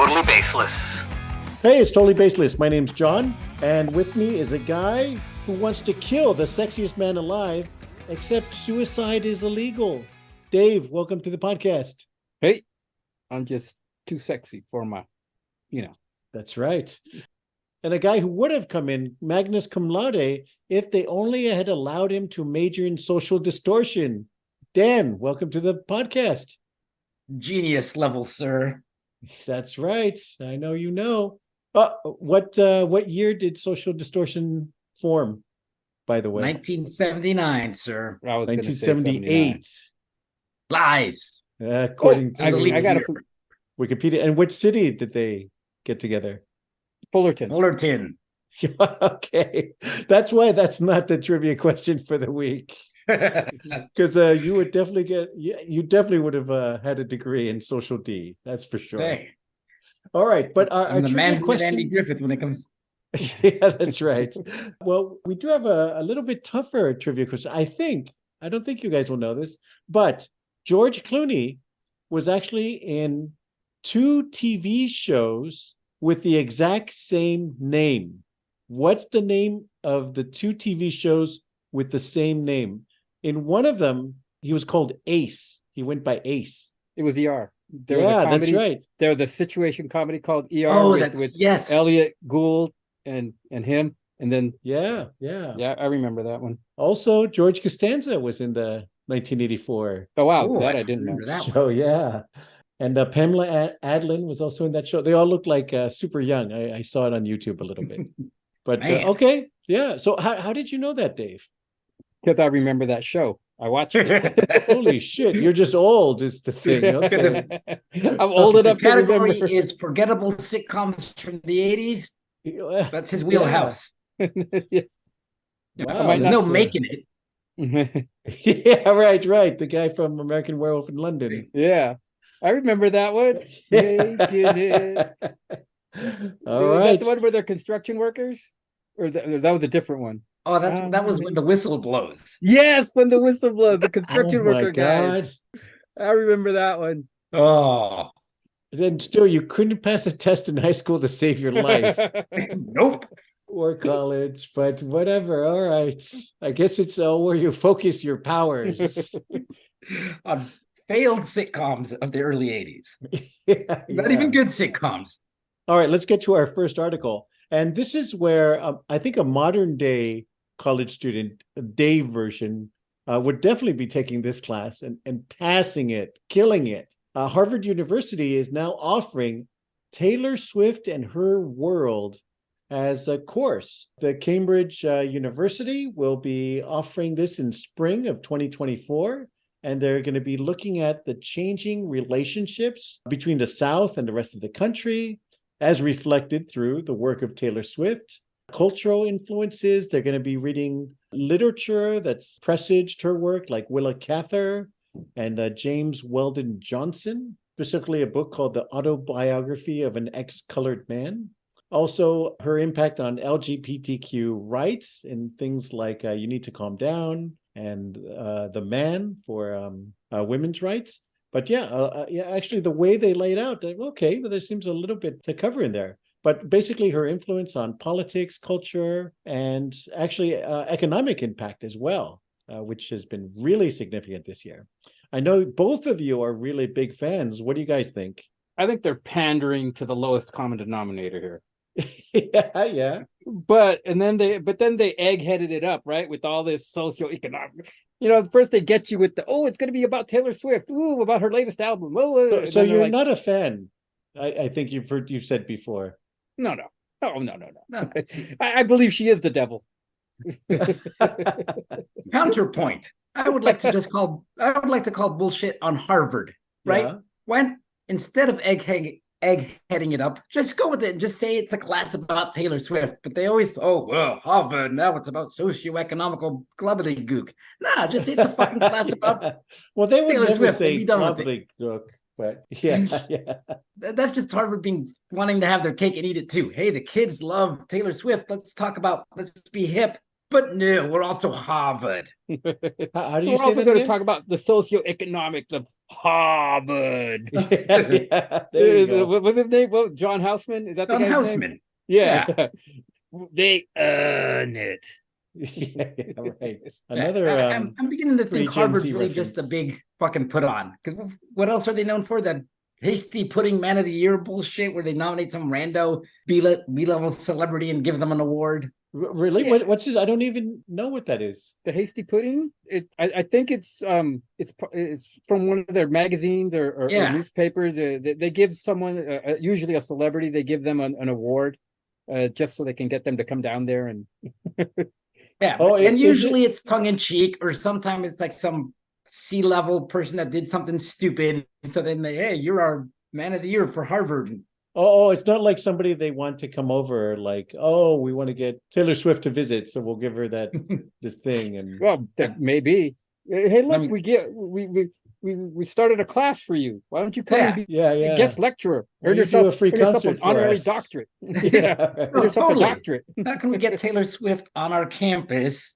Totally Baseless. Hey, it's Totally Baseless. My name's John, and with me is a guy who wants to kill the sexiest man alive, except suicide is illegal. Dave, welcome to the podcast. Hey, I'm just too sexy for That's right. And a guy who would have come in Magnus cum laude if they only had allowed him to major in social distortion. Dan, welcome to the podcast. Genius level, sir. That's right. I know you know. What year did social distortion form, by the way? 1979, sir. I was 1978. Lies. According to I got Wikipedia. And which city did they get together? Fullerton. Okay. That's why that's not the trivia question for the week. Because you would definitely you definitely would have had a degree in social D. That's for sure. Hey. All right. But I'm the man who Andy Griffith when it comes. Yeah, that's right. Well, we do have a little bit tougher trivia question. I don't think you guys will know this, but George Clooney was actually in 2 TV shows with the exact same name. What's the name of the 2 TV shows with the same name? In one of them, he was called Ace. He went by Ace. It was ER. There was a comedy, that's right. There was a situation comedy called ER with yes. Elliot Gould and him. And then Yeah, I remember that one. Also, George Costanza was in the 1984. Oh wow, Ooh, that I didn't know. that one. show. Yeah. And Pamela Adlon was also in that show. They all look like super young. I saw it on YouTube a little bit. But okay, yeah. So how did you know that, Dave? Because I remember that show. I watched it. Holy shit, you're just old is the thing. Okay. I'm old enough The category to remember. is forgettable sitcoms from the 80s. That's his wheelhouse. Wow. There's no making it. Yeah, right. The guy from American Werewolf in London. Yeah. I remember that one. Making it. All Was right. that the one where they're construction workers? Or that was a different one? Oh, that was when the whistle blows. Yes, when the whistle blows, the construction Oh my worker guy. God. I remember that one. Oh. Then still, you couldn't pass a test in high school to save your life. Nope. Or college, but whatever. All right. I guess it's where you focus your powers. On failed sitcoms of the early 80s. Yeah. Not even good sitcoms. All right, let's get to our first article. And this is where I think a modern day college student, Dave version, would definitely be taking this class and passing it, killing it. Harvard University is now offering Taylor Swift and Her World as a course. The Cambridge University will be offering this in spring of 2024. And they're going to be looking at the changing relationships between the South and the rest of the country, as reflected through the work of Taylor Swift. Cultural influences, they're going to be reading literature that's presaged her work, like Willa Cather and James Weldon Johnson, specifically a book called The Autobiography of an Ex-Colored Man. Also, her impact on LGBTQ rights in things like You Need to Calm Down and The Man for women's rights. But actually, the way they laid out, okay, but there seems a little bit to cover in there. But basically, her influence on politics, culture, and actually economic impact as well, which has been really significant this year. I know both of you are really big fans. What do you guys think? I think they're pandering to the lowest common denominator here. Yeah. But then they egg-headed it up, right? With all this socioeconomic. First they get you with it's going to be about Taylor Swift. Ooh, about her latest album. So you're not a fan. I think you've said before. No. I believe she is the devil. Counterpoint. I would like to call bullshit on Harvard, right? Yeah. When instead of eggheading it up, just go with it and just say it's a class about Taylor Swift. But they always, Harvard, now it's about socioeconomical gobbledygook. Nah, just say it's a fucking class about well, they would Taylor never Swift. say Be done with it. gobbledygook, but yeah. That's just Harvard wanting to have their cake and eat it too. Hey, the kids love Taylor Swift. Let's be hip. But no, we're also Harvard. How do you We're say also that going to again? talk about the socioeconomics of Harvard. Yeah, there you go. What was his name? What, John Houseman? Is that the Don guy's name? Houseman. Yeah. They earn it. Yeah, right. Yeah, Another I'm beginning to pretty think Gen Harvard's Z really just a reference. big fucking put on. Because what else are they known for? That hasty pudding man of the year bullshit where they nominate some rando B-level celebrity and give them an award. Really? Yeah. What's his? I don't even know what that is. The hasty pudding. I think it's from one of their magazines or Yeah. newspapers. They give someone, usually a celebrity, they give them an award, just so they can get them to come down there and. Yeah. Oh, And is usually it? it's tongue in cheek, or sometimes it's like some C-level person that did something stupid. And so then hey, you're our man of the year for Harvard. Oh, it's not like somebody they want to come over, like, oh, we want to get Taylor Swift to visit, so we'll give her that this thing. And Well, that may be. Hey, look, mean- we started a class for you. Why don't you come and be yeah, a yeah. guest lecturer? Why Earn don't you do a yourself, free earn yourself concert an for honorary us? doctorate. Yeah, Yeah, right. earn yourself totally. a doctorate. How can we get Taylor Swift on our campus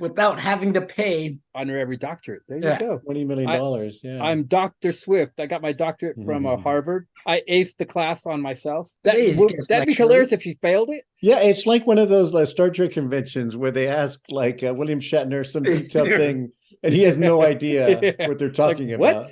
without having to pay? Honorary doctorate. There you Yeah. go. $20 million. Yeah. I'm Dr. Swift. I got my doctorate from Harvard. I aced the class on myself. That is guest That'd be lecturer. hilarious if she failed it. Yeah, it's like one of those Star Trek conventions where they ask like William Shatner some detailed thing, and he has no idea Yeah. what they're talking Like, about.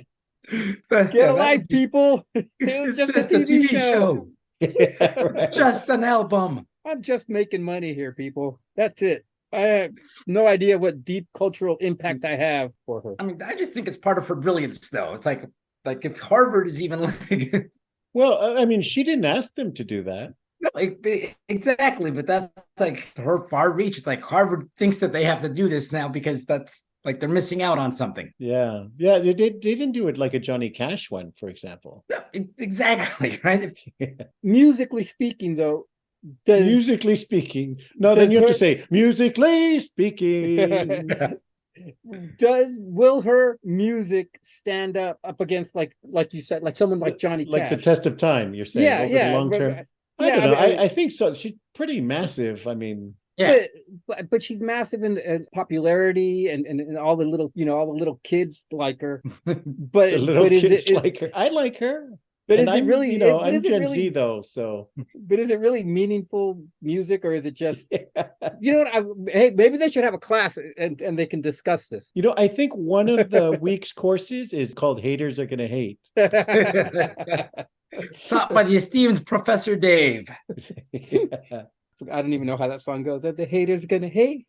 what? Get a life, people. It was It's just a TV show. Yeah, It's right. just an album. I'm just making money here, people. That's it. I have no idea what deep cultural impact I have for her. I mean, I just think it's part of her brilliance, though. It's like if Harvard is even like, Well, I mean, she didn't ask them to do that. exactly, but that's like her far reach. It's like Harvard thinks that they have to do this now because that's like they're missing out on something. Yeah, yeah, they didn't do it like a Johnny Cash one, for example. No, exactly, right? Musically speaking, though, does Musically speaking, no, then does you have her- to say musically speaking. will her music stand up against like you said, like someone like Johnny Like the Cash? test of time, you're saying, Yeah, over yeah, the long but- term. yeah, I don't know. I mean- I think so. She's pretty massive. I mean, Yeah. But she's massive in popularity and all the little all the little kids like her. But the little but is kids it like her. I like her. but And is it I'm, really but I'm is it Gen really Z though, so but is it really meaningful music, or is it just you know what? Hey, maybe they should have a class and they can discuss this. I think one of the week's courses is called "Haters Are Gonna Hate." Taught by the esteemed Professor Dave. Yeah. I don't even know how that song goes. The haters gonna hate.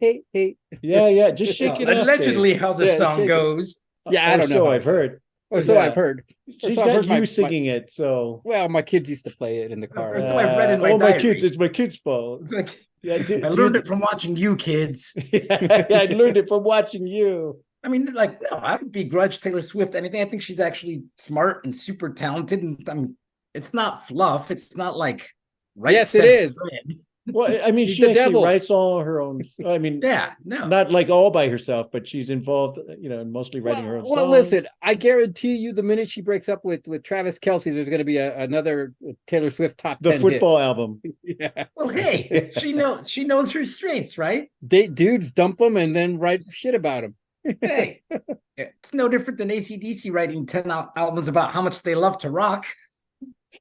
Yeah. Just shake it up. Allegedly, Dave. how the Yeah, song shake it. goes. Yeah, I Or don't know so how I've it goes. heard. Or so Yeah. I've heard. She's So I've got heard you my- singing it, so Well, my kids used to play it in the car. Or so I've read in my my diary. kids, it's my kids' fault. It's like, Yeah, I learned it from watching you kids. Yeah, I learned it from watching you. I mean, like, no, I don't begrudge Taylor Swift anything. I think she's actually smart and super talented. And I mean, it's not fluff. It's not like Yes, it is. Fred. Well, I mean, She's she the actually devil. writes all her own. I mean, Yeah, no. not like all by herself, but she's involved, in mostly writing her own songs. Well, listen, I guarantee you, the minute she breaks up with Travis Kelce, there's going to be another Taylor Swift top The 10 football album. hit. Yeah, Well, hey, she knows her strengths, right? dudes dump them and then write shit about them. Hey, it's no different than AC/DC writing 10 albums about how much they love to rock.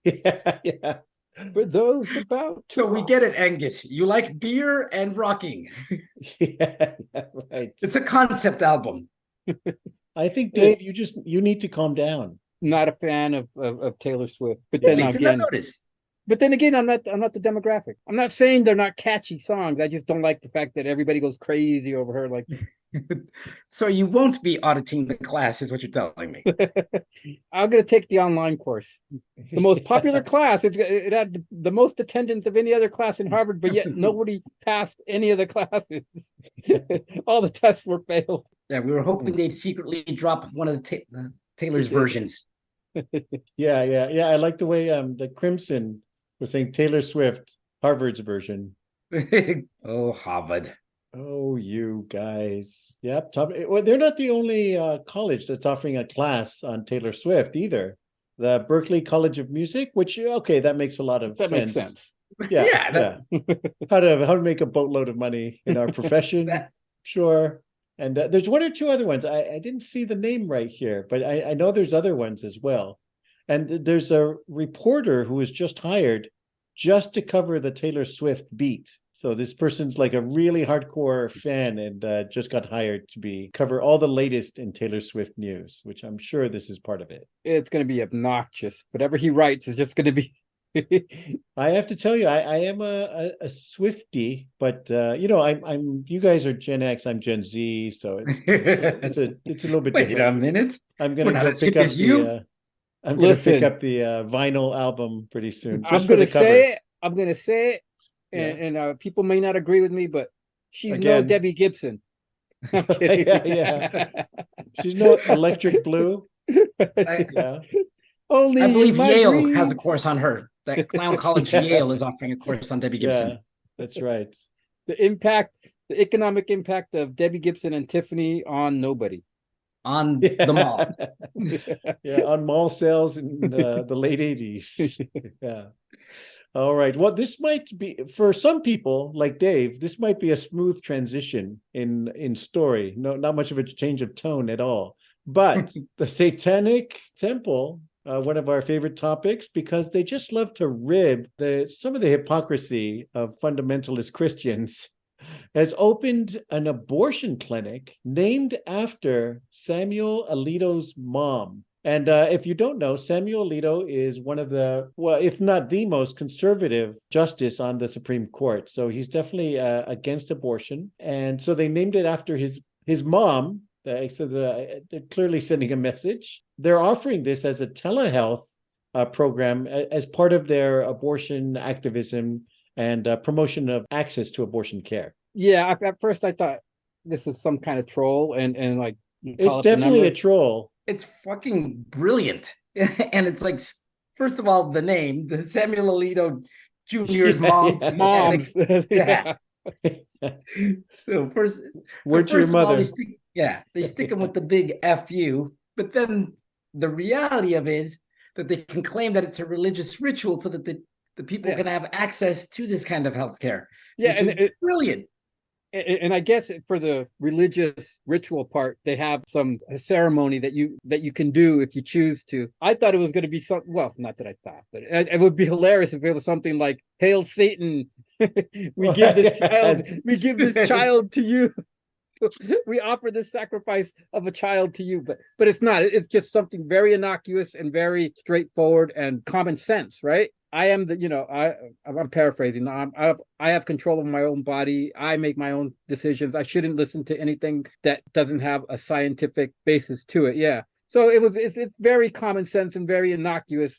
Yeah. For those about So we get it, Angus. You like beer and rocking. Yeah, right. It's a concept album. I think, Dave, you need to calm down. not a fan of Taylor Swift, but Yeah, then I did not again, notice. I'm not the demographic. I'm not saying they're not catchy songs. I just don't like the fact that everybody goes crazy over her. Like, So you won't be auditing the class, is what you're telling me. I'm going to take the online course. The most popular class. It had the most attendance of any other class in Harvard, but yet nobody passed any of the classes. All the tests were failed. Yeah, we were hoping they'd secretly drop one of the Taylor's versions. Yeah. I like the way the Crimson was saying Taylor Swift, Harvard's version. Oh, Harvard. Oh, you guys. Yep. Well, they're not the only college that's offering a class on Taylor Swift either. The Berklee College of Music, which, okay, that makes a lot of That sense. makes sense. Yeah. How to make a boatload of money in our profession. Sure. And there's one or two other ones. I didn't see the name right here, but I know there's other ones as well. And there's a reporter who was just hired just to cover the Taylor Swift beat. So this person's like a really hardcore fan and just got hired to cover all the latest in Taylor Swift news, which I'm sure this is part of it. It's going to be obnoxious. Whatever he writes is just going to be. I have to tell you, I am a Swiftie, but I'm you guys are Gen X, I'm Gen Z, so it's a little bit Wait different. a minute. I'm We're gonna not go as pick hip up as you. I'm gonna pick Listen. up the vinyl album pretty soon. I'm Just for going the to cover. say it. I'm going to say it. Yeah. And people may not agree with me, but she's no Again. Debbie Gibson. I'm kidding. Yeah. She's no Electric Blue. Yeah. Only I believe in my Yale dreams. has a course on her. That clown college Yeah. Yale is offering a course on Debbie Gibson. Yeah, that's right. The economic impact of Debbie Gibson and Tiffany on nobody. On the mall. Yeah, on mall sales in the late 80s. Yeah. All right. Well, this might be for some people like Dave, this might be a smooth transition in story. No, not much of a change of tone at all. But the Satanic Temple, one of our favorite topics, because they just love to rib some of the hypocrisy of fundamentalist Christians, has opened an abortion clinic named after Samuel Alito's mom. And if you don't know, Samuel Alito is one of the, well, if not the most conservative justice on the Supreme Court. So he's definitely against abortion. And so they named it after his mom. So they're clearly sending a message. They're offering this as a telehealth program as part of their abortion activism and promotion of access to abortion care. Yeah, at first I thought this is some kind of troll, and like it's definitely a troll. It's fucking brilliant, and it's like, first of all, the name, the Samuel Alito Jr.'s mom's moms. Yeah. So first, word to your of all, mother. they stick them with the big FU, but then the reality of it is that they can claim that it's a religious ritual so that the people can have access to this kind of healthcare. Yeah, which and is brilliant. And I guess for the religious ritual part, they have a ceremony that you can do if you choose to. I thought it was going to be something. Well, not that I thought, but it would be hilarious if it was something like "Hail Satan, we give this child to you. We offer this sacrifice of a child to you." But it's not. It's just something very innocuous and very straightforward and common sense, right? I am I'm paraphrasing. I have control of my own body. I make my own decisions. I shouldn't listen to anything that doesn't have a scientific basis to it. Yeah. So it's very common sense and very innocuous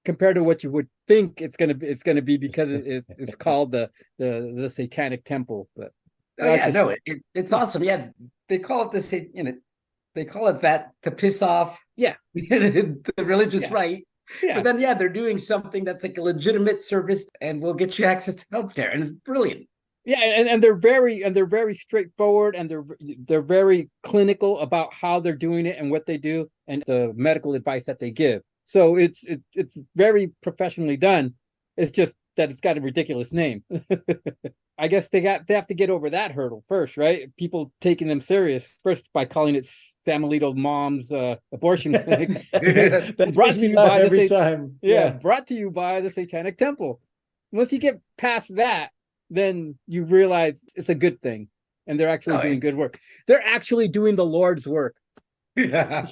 compared to what you would think it's gonna be because it's called the Satanic Temple. But it's awesome. Yeah, they call it they call it that to piss off the religious right. Yeah. But then, they're doing something that's like a legitimate service and will get you access to healthcare, and it's brilliant. Yeah, and they're very straightforward, and they're very clinical about how they're doing it and what they do and the medical advice that they give. So it's very professionally done. It's just that it's got a ridiculous name. I guess they have to get over that hurdle first, right? People taking them serious first by calling it Sam Alito's mom's abortion clinic. Brought to you by every time. Brought to you by the Satanic Temple. Once you get past that, then you realize it's a good thing, and they're actually doing good work. They're actually doing the Lord's work. Yeah.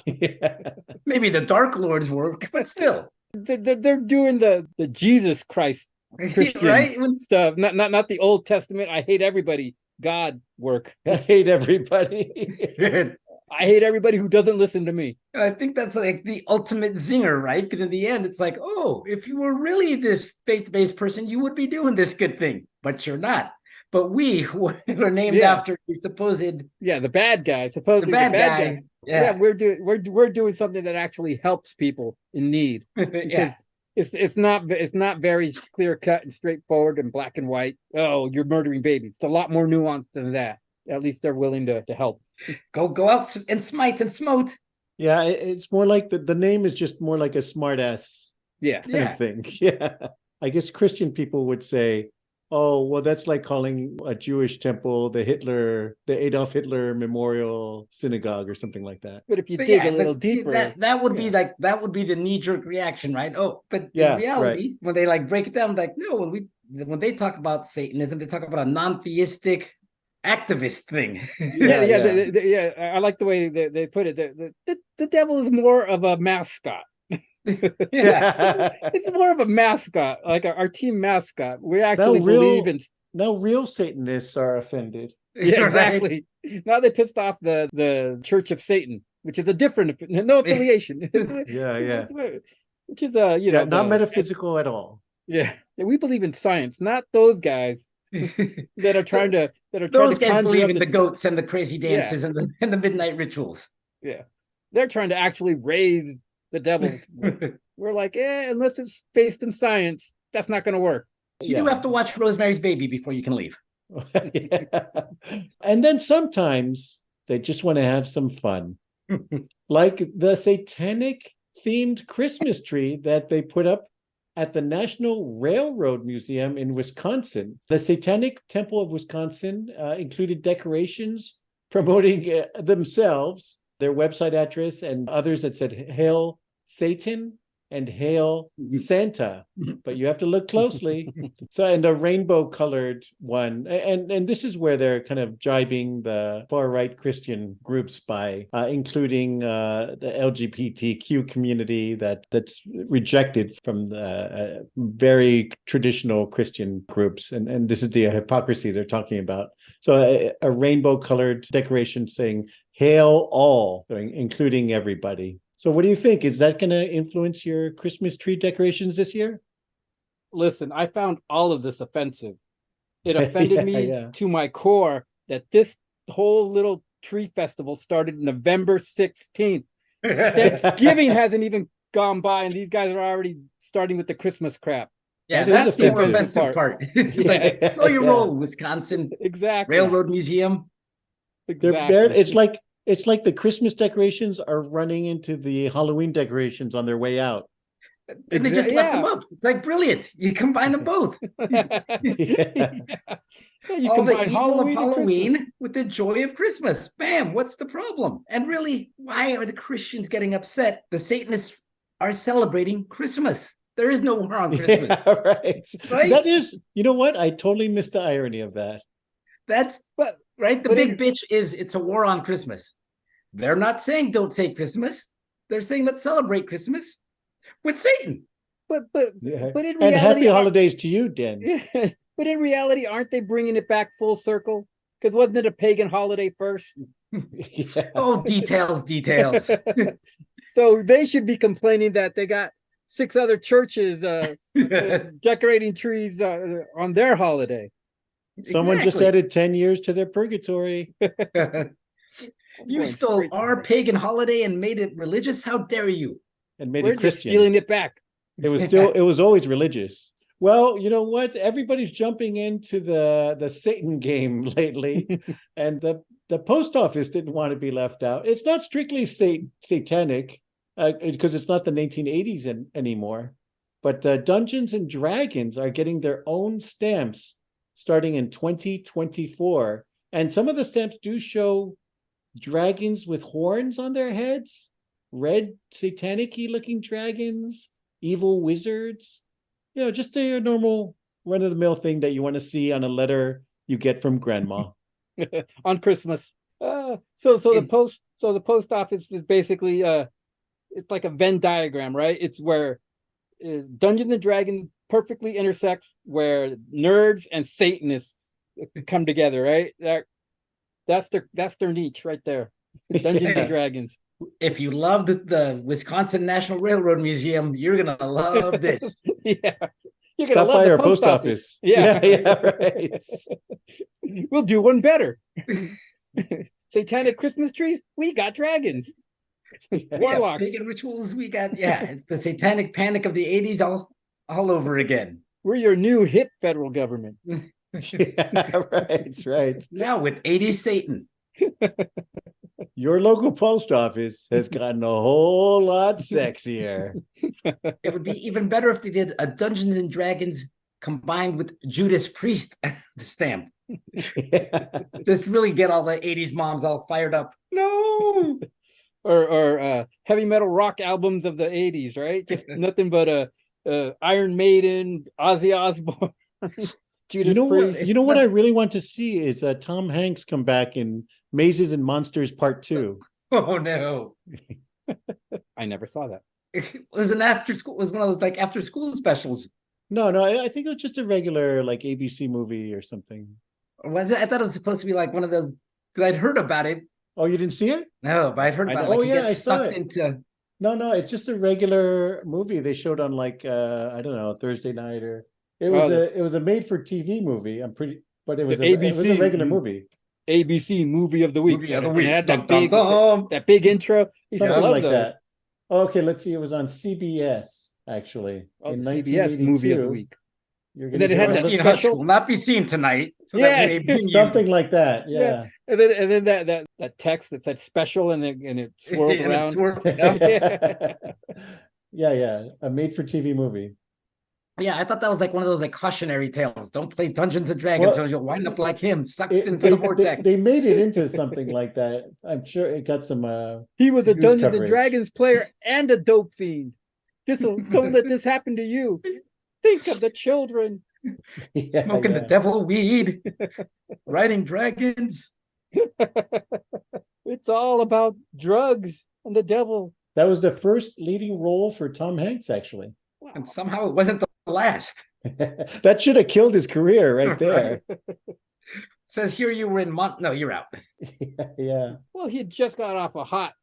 Maybe the Dark Lord's work, but still, they're doing the Jesus Christ Christian right? Stuff, not the Old Testament. I hate everybody. God work. I hate everybody. I hate everybody who doesn't listen to me. And I think that's like the ultimate zinger, right? Because in the end, it's like, oh, if you were really this faith-based person, you would be doing this good thing, but you're not. But we were named after your supposed the bad guy. Supposedly the bad guy. Yeah, we're doing something that actually helps people in need. It's not very clear cut and straightforward and black and white. Oh, you're murdering babies. It's a lot more nuanced than that. At least they're willing to help. Go out and smite and smote. Yeah, it's more like the name is just more like a smart ass kind of thing. Yeah. I guess Christian people would say, Oh, well, that's like calling a Jewish temple the Adolf Hitler Memorial Synagogue or something like that. But if you But dig yeah, a little but see, deeper, that would be yeah. like that would be the knee-jerk reaction, right? Oh, but in Yeah, reality, when they like break it down, like no, when they talk about Satanism, they talk about a non-theistic activist thing. Yeah, Yeah, yeah. I like the way they put it. The devil is more of a mascot. Yeah. It's more of a mascot, like our team mascot. We Now actually believe in. real Satanists are offended. Yeah, Right. exactly. Now they pissed off the Church of Satan, which is a different, no affiliation. Yeah. Which is Yeah, not metaphysical at all. yeah. We believe in science, not those guys that are trying to Those guys conjure believe up in the goats and the crazy Yeah. dances and the midnight rituals. Yeah, they're trying to actually raise the devil. We're like, unless it's based in science, that's not going to work. You do have to watch Rosemary's Baby before you can leave. Yeah. And then sometimes they just want to have some fun, like the satanic themed Christmas tree that they put up at the National Railroad Museum in Wisconsin. The Satanic Temple of Wisconsin included decorations promoting themselves, their website address, and others that said Hail Satan and Hail Santa, but you have to look closely. So, and a rainbow colored one. And this is where they're kind of jibing the far right Christian groups by including the LGBTQ community that's rejected from the very traditional Christian groups. And this is the hypocrisy they're talking about. So a rainbow colored decoration saying, Hail all, including everybody. So what do you think? Is that going to influence your Christmas tree decorations this year? Listen, I found all of this offensive. It offended me Yeah. to my core that this whole little tree festival started November 16th. Thanksgiving hasn't even gone by, and these guys are already starting with the Christmas crap. Yeah, That is that's the more offensive offensive part. Yeah. Slow your Yeah. roll, Wisconsin Exactly. Railroad Museum. Exactly. It's like the Christmas decorations are running into the Halloween decorations on their way out. And they just left them Yeah. up. It's like brilliant. You combine them both. Yeah. You All the combine evil of and Christmas. Halloween with the joy of Christmas. Bam, what's the problem? And really, why are the Christians getting upset? The Satanists are celebrating Christmas. There is no war on Christmas. Yeah, right. Right? That is, you know what? I totally missed the irony of that. That's But right. The but big it- bitch is it's a war on Christmas. They're not saying don't say Christmas. They're saying let's celebrate Christmas with Satan. but Yeah. but in And happy reality, holidays to you, Den. yeah, but in reality, aren't they bringing it back full circle? Because wasn't it a pagan holiday first? Yeah. Oh, details. So they should be complaining that they got 6 other churches decorating trees on their holiday. Someone just Exactly. added 10 years to their purgatory. You Going stole straight to our hell. pagan holiday and made it religious. How dare you? And made We're it just Christian. stealing it back. It was always religious. Well, you know what? Everybody's jumping into the Satan game lately, and the post office didn't want to be left out. It's not strictly satanic because it's not the 1980s anymore, but Dungeons and Dragons are getting their own stamps starting in 2024, and some of the stamps do show dragons with horns on their heads, red satanic-y looking dragons, evil wizards, just a normal run-of-the-mill thing that you want to see on a letter you get from grandma. On Christmas. So the post office is basically it's like a Venn diagram, right? It's where Dungeons and Dragons perfectly intersects, where nerds and Satanists come together, right? That's their niche right there. Dungeons and Dragons. If you loved the Wisconsin National Railroad Museum, you're gonna love this. Yeah. You're gonna Stop love by the our post office. Yeah. right. We'll do one better. Satanic Christmas trees, we got dragons. Warlocks. Pagan rituals, we got it's the satanic panic of the 80s all over again. We're your new hip federal government. Yeah, right. Now with 80s Satan. Your local post office has gotten a whole lot sexier. It would be even better if they did a Dungeons and Dragons combined with Judas Priest stamp. Yeah. Just really get all the 80s moms all fired up. No. Or heavy metal rock albums of the 80s, right? Just nothing but Iron Maiden, Ozzy Osbourne, Judas Priest. You know what I really want to see is Tom Hanks come back in Mazes and Monsters Part 2. Oh no. I never saw that. It was an after school, it was one of those like after school specials. No, I think it was just a regular like ABC movie or something. Was it? I thought it was supposed to be like one of those, because I'd heard about it. Oh, you didn't see it? No, but I'd heard about it. Oh, Like he yeah, gets I saw sucked it. into. No, it's just a regular movie they showed on like I don't know, Thursday night or it was a made for TV movie. But it was a regular movie. ABC movie of the week. Movie of the And week. it had Dum, dum, dum. that big intro. He said, I Something love like those. that. Okay, let's see. It was on CBS actually Oh, in the CBS 1982. movie of the week. You're And then it gonna had say, that Whiskey "Oh, Hutch special- will not be seen tonight. So Yeah, that we may bring you- something like that. Yeah. And then that text that said special and it swirled And it around. swirled, yeah. Yeah. A made for TV movie. Yeah, I thought that was like one of those like cautionary tales. Don't play Dungeons and Dragons or you'll wind up like him, sucked into the vortex. They made it into something like that. I'm sure it got some He was a news Dungeons and coverage. Dragons player and a dope fiend. Don't let this happen to you. Think of the children. Yeah, Smoking the devil weed, riding dragons. It's all about drugs and the devil. That was the first leading role for Tom Hanks, actually. And somehow it wasn't the last. That should have killed his career right there. Says here you were in No, you're out. Yeah. Well, he had just got off a hot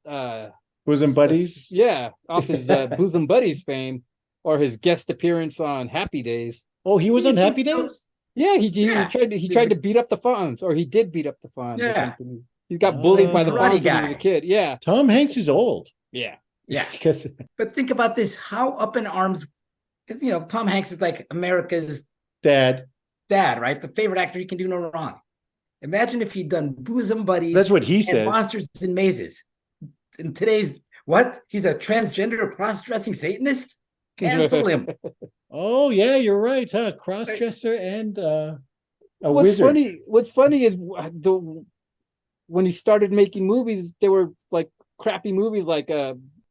Bosom Buddies. Yeah, off his Bosom Buddies fame or his guest appearance on Happy Days. Oh, he was on Happy Days? Yeah, he Yeah. tried to beat up the Fonz, or he did beat up the Fonz. or Yeah. something. He got bullied by the Karate Fonz when he guy. was a kid. Yeah, Tom Hanks is old. yeah. Yeah. Because But think about this, how up in arms, because Tom Hanks is like America's Dad. dad, right? The favorite actor, he can do no wrong. Imagine if he'd done Bosom Buddies That's what he and says. Monsters and Mazes. In today's, what? He's a transgender cross-dressing Satanist? Cancel him. Oh, yeah, you're right, huh? Cross-dresser and a What's wizard. funny is when he started making movies, they were like crappy movies, like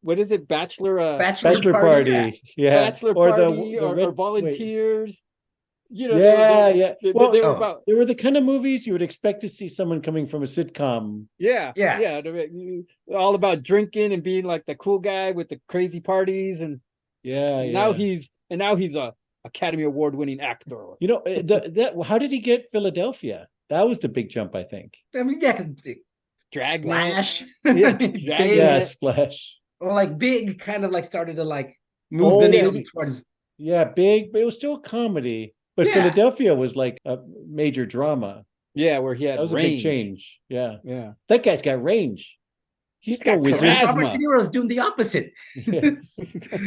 what is it, Bachelor Bachelor yeah. Party. Yeah. Bachelor Or the Party, Red- or wait. Volunteers. Yeah. They Well, were about they were the kind of movies you would expect to see someone coming from a sitcom. yeah. Yeah. All about drinking and being like the cool guy with the crazy parties, and Yeah. now he's a Academy Award winning actor. How did he get Philadelphia? That was the big jump, I think. I mean, yeah, because Dragnet. Splash. Yeah, Big, Dragnet. Yeah, Splash. Well, like Big kind of like started to like move Oh, the needle yeah. towards. Yeah, big, but it was still a comedy. But Yeah. Philadelphia was like a major drama. Yeah, where he had That was a range. big change. Yeah. Yeah. That guy's got range. He's got no wizard. charisma. Robert De Niro's doing the opposite. Yeah.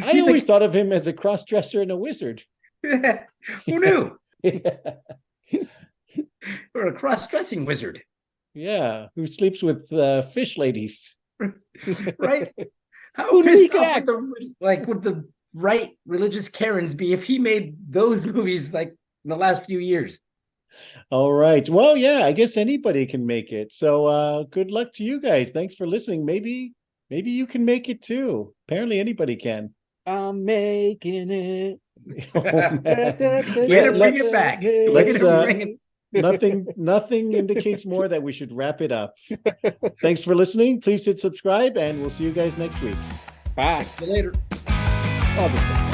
I He's always thought of him as a cross-dresser and a wizard. Who knew? Yeah. Or a cross-dressing wizard, Yeah, who sleeps with fish ladies. right? How Who knew he pissed could off act? would the right religious Karens be if he made those movies like in the last few years? All right. Well, yeah, I guess anybody can make it. So good luck to you guys. Thanks for listening. Maybe you can make it too. Apparently anybody can. I'm making it. Oh, man. Way to bring it back. Way Let's, to bring it. Nothing indicates more that we should wrap it up. Thanks for listening. Please hit subscribe and we'll see you guys next week. Bye. See you later. Oh, this is-